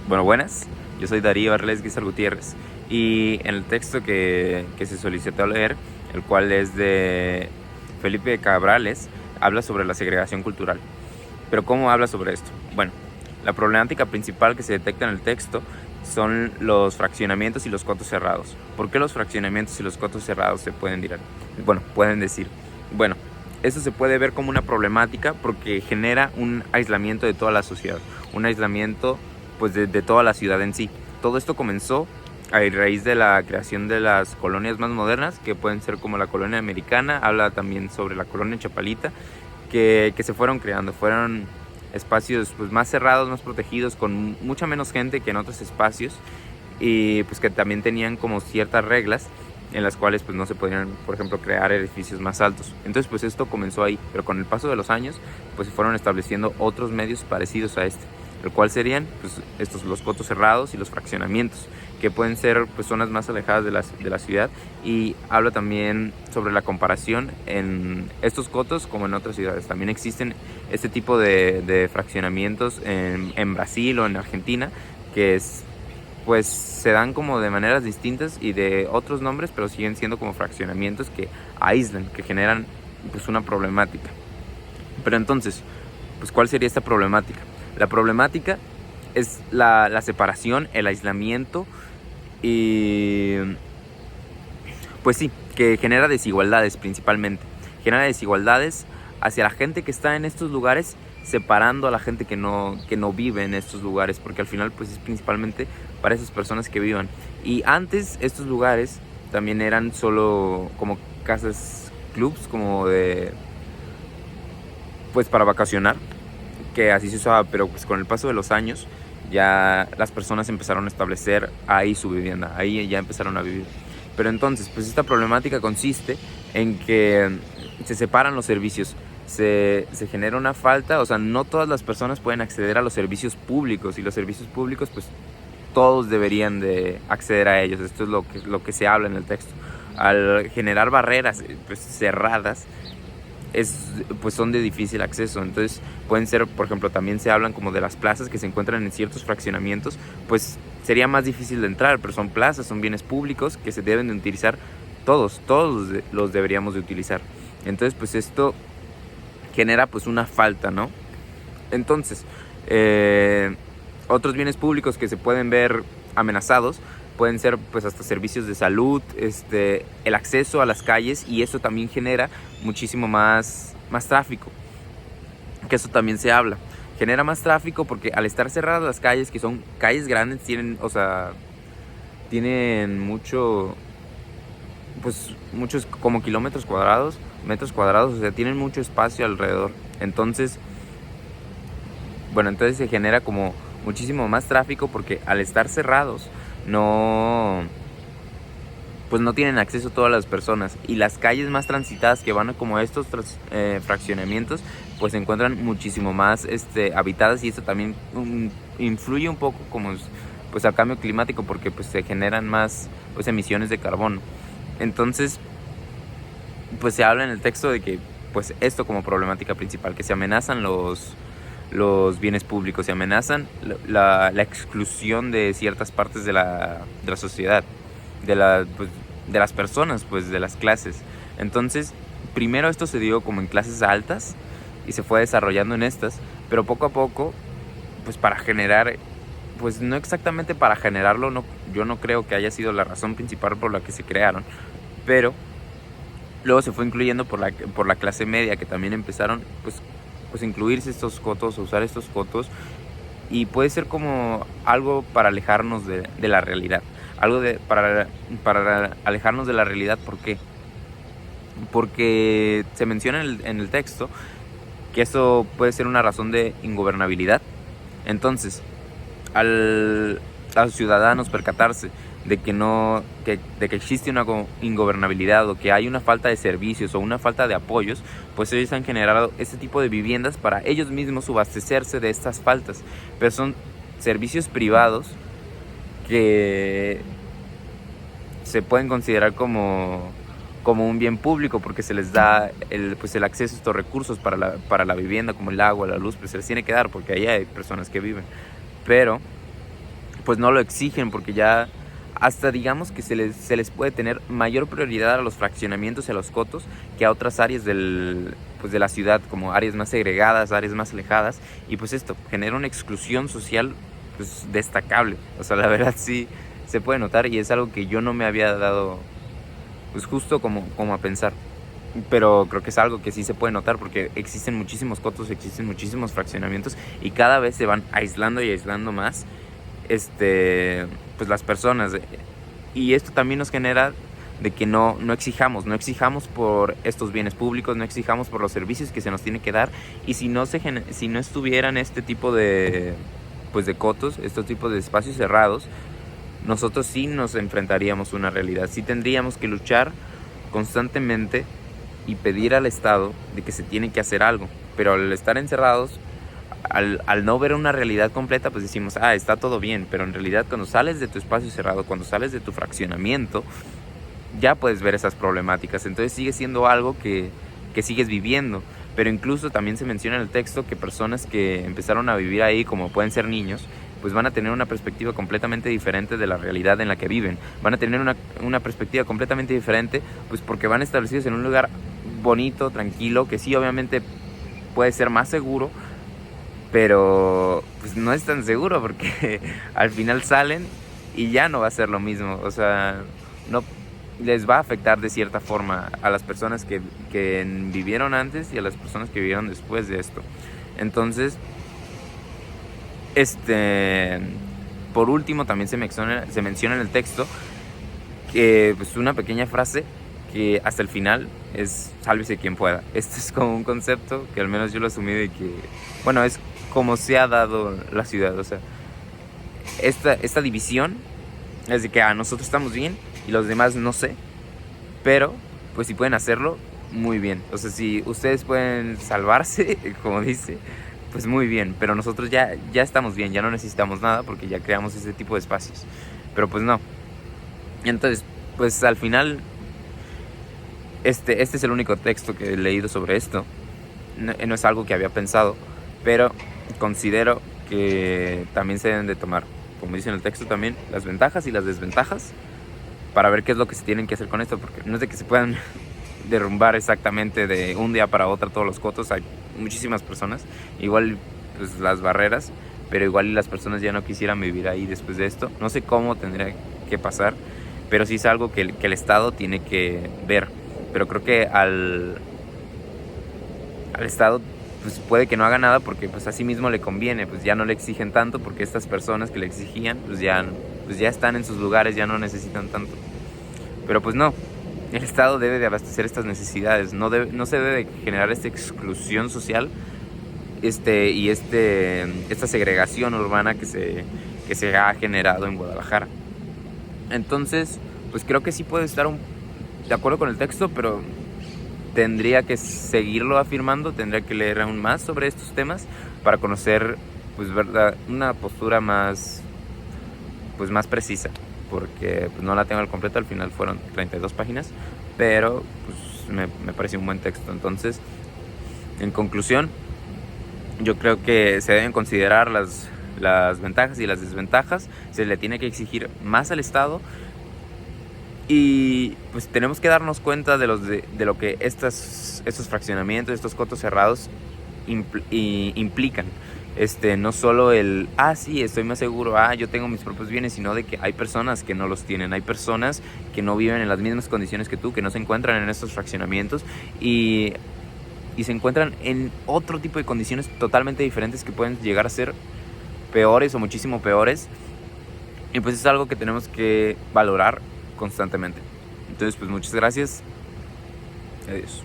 Bueno, buenas. Yo soy Darío Arles Guizar Gutiérrez y en el texto que se solicitó leer, el cual es de Felipe Cabrales, habla sobre la segregación cultural. Pero ¿cómo habla sobre esto? Bueno, la problemática principal que se detecta en el texto son los fraccionamientos y los cotos cerrados. ¿Por qué los fraccionamientos y los cotos cerrados se pueden decir? Bueno, esto se puede ver como una problemática porque genera un aislamiento de toda la sociedad, un aislamiento pues de toda la ciudad en sí. Todo esto comenzó a raíz de la creación de las colonias más modernas, que pueden ser como la colonia americana, habla también sobre la colonia Chapalita, que se fueron creando, fueron espacios pues más cerrados, más protegidos, con mucha menos gente que en otros espacios, y pues que también tenían como ciertas reglas en las cuales pues no se podían, por ejemplo, crear edificios más altos. Entonces pues esto comenzó ahí, pero con el paso de los años pues se fueron estableciendo otros medios parecidos a este, el cual serían pues estos, los cotos cerrados y los fraccionamientos, que pueden ser pues zonas más alejadas de la ciudad, y habla también sobre la comparación en estos cotos como en otras ciudades. También existen este tipo de fraccionamientos en Brasil o en Argentina, que es pues se dan como de maneras distintas y de otros nombres, pero siguen siendo como fraccionamientos que aíslan, que generan pues una problemática. Pero entonces, pues ¿cuál sería esta problemática? La problemática es la separación, el aislamiento y pues sí, que genera desigualdades principalmente. Genera desigualdades hacia la gente que está en estos lugares, separando a la gente que no vive en estos lugares, porque al final pues es principalmente para esas personas que vivan. Y antes estos lugares también eran solo como casas clubs, como de pues para vacacionar, que así se usaba, pero pues con el paso de los años ya las personas empezaron a establecer ahí su vivienda, ahí ya empezaron a vivir. Pero entonces, pues esta problemática consiste en que se separan los servicios, se genera una falta, o sea, no todas las personas pueden acceder a los servicios públicos, y los servicios públicos, pues todos deberían de acceder a ellos. Esto es lo que se habla en el texto. Al generar barreras pues cerradas, pues son de difícil acceso. Entonces pueden ser, por ejemplo, también se hablan como de las plazas que se encuentran en ciertos fraccionamientos, pues sería más difícil de entrar, pero son plazas, son bienes públicos que se deben de utilizar todos los deberíamos de utilizar. Entonces pues esto genera pues una falta, ¿no? Entonces otros bienes públicos que se pueden ver amenazados pueden ser pues hasta servicios de salud, el acceso a las calles, y eso también genera muchísimo más tráfico, que eso también se habla. Genera más tráfico porque al estar cerradas las calles, que son calles grandes, tienen muchos como kilómetros cuadrados, metros cuadrados, o sea, tienen mucho espacio alrededor. Entonces se genera como muchísimo más tráfico porque al estar cerrados no tienen acceso todas las personas, y las calles más transitadas que van como estos fraccionamientos pues se encuentran muchísimo más habitadas, y esto también influye un poco como pues al cambio climático, porque pues se generan más pues emisiones de carbono. Entonces pues se habla en el texto de que pues esto como problemática principal, que se amenazan los bienes públicos, se amenazan la exclusión de ciertas partes de la sociedad, de las personas, pues de las clases. Entonces primero esto se dio como en clases altas y se fue desarrollando en estas, pero poco a poco pues para generar, pues no exactamente para generarlo, no, yo no creo que haya sido la razón principal por la que se crearon, pero luego se fue incluyendo por la clase media, que también empezaron pues incluirse estos cotos, usar estos cotos, y puede ser como algo para alejarnos de la realidad, para alejarnos de la realidad. ¿Por qué? Porque se menciona en el texto que esto puede ser una razón de ingobernabilidad. Entonces, a los ciudadanos percatarse de que existe una ingobernabilidad, o que hay una falta de servicios o una falta de apoyos, pues ellos han generado este tipo de viviendas para ellos mismos abastecerse de estas faltas. Pero son servicios privados que se pueden considerar como un bien público, porque se les da el acceso a estos recursos para la vivienda, como el agua, la luz, pues se les tiene que dar porque ahí hay personas que viven. Pero pues no lo exigen, porque ya hasta digamos que se les puede tener mayor prioridad a los fraccionamientos y a los cotos que a otras áreas pues de la ciudad, como áreas más segregadas, áreas más alejadas, y pues esto genera una exclusión social pues destacable. O sea, la verdad sí se puede notar, y es algo que yo no me había dado pues justo como a pensar. Pero creo que es algo que sí se puede notar, porque existen muchísimos cotos, existen muchísimos fraccionamientos, y cada vez se van aislando y aislando más pues las personas. Y esto también nos genera de que no exijamos por estos bienes públicos, no exijamos por los servicios que se nos tiene que dar. Y si no estuvieran este tipo de pues de cotos, estos tipos de espacios cerrados, nosotros sí nos enfrentaríamos a una realidad, sí tendríamos que luchar constantemente y pedir al Estado de que se tiene que hacer algo. Pero al estar encerrados, al no ver una realidad completa, pues decimos, está todo bien, pero en realidad cuando sales de tu espacio cerrado, cuando sales de tu fraccionamiento, ya puedes ver esas problemáticas. Entonces sigue siendo algo que sigues viviendo. Pero incluso también se menciona en el texto que personas que empezaron a vivir ahí, como pueden ser niños, pues van a tener una perspectiva completamente diferente de la realidad en la que viven. Van a tener una perspectiva completamente diferente, pues porque van establecidos en un lugar bonito, tranquilo, que sí, obviamente puede ser más seguro, pero pues no es tan seguro, porque al final salen y ya no va a ser lo mismo. O sea, no les va a afectar de cierta forma a las personas que vivieron antes y a las personas que vivieron después de esto. Entonces, por último, también se menciona en el texto que pues una pequeña frase que hasta el final es sálvese quien pueda. Este es como un concepto que al menos yo lo asumí de que, bueno, es como se ha dado la ciudad. O sea, esta división es de que nosotros estamos bien y los demás no sé, pero pues si pueden hacerlo, muy bien. O sea, si ustedes pueden salvarse, como dice, pues muy bien, pero nosotros ya estamos bien, ya no necesitamos nada porque ya creamos ese tipo de espacios. Pero pues no. Entonces, pues al final este es el único texto que he leído sobre esto. No es algo que había pensado, pero considero que también se deben de tomar, como dice en el texto también, las ventajas y las desventajas para ver qué es lo que se tienen que hacer con esto, porque no es de que se puedan derrumbar exactamente de un día para otro todos los cotos. Hay muchísimas personas, igual pues las barreras, pero igual las personas ya no quisieran vivir ahí después de esto. No sé cómo tendría que pasar, pero sí es algo que el Estado tiene que ver. Pero creo que al Estado pues puede que no haga nada, porque pues a sí mismo le conviene, pues ya no le exigen tanto, porque estas personas que le exigían pues ya están en sus lugares, ya no necesitan tanto. Pero pues no, el Estado debe de abastecer estas necesidades, no se debe de generar esta exclusión social y esta segregación urbana que se ha generado en Guadalajara. Entonces, pues creo que sí puede estar de acuerdo con el texto, pero tendría que seguirlo afirmando, tendría que leer aún más sobre estos temas para conocer pues verdad una postura más precisa, porque pues no la tengo al completo. Al final fueron 32 páginas, pero pues me pareció un buen texto. Entonces, en conclusión, yo creo que se deben considerar las ventajas y las desventajas. Se le tiene que exigir más al Estado, y pues tenemos que darnos cuenta de lo que estos fraccionamientos, estos cotos cerrados implican. No solo sí, estoy más seguro, yo tengo mis propios bienes, sino de que hay personas que no los tienen, hay personas que no viven en las mismas condiciones que tú, que no se encuentran en estos fraccionamientos y se encuentran en otro tipo de condiciones totalmente diferentes, que pueden llegar a ser peores o muchísimo peores. Y pues es algo que tenemos que valorar constantemente. Entonces, pues muchas gracias. Adiós.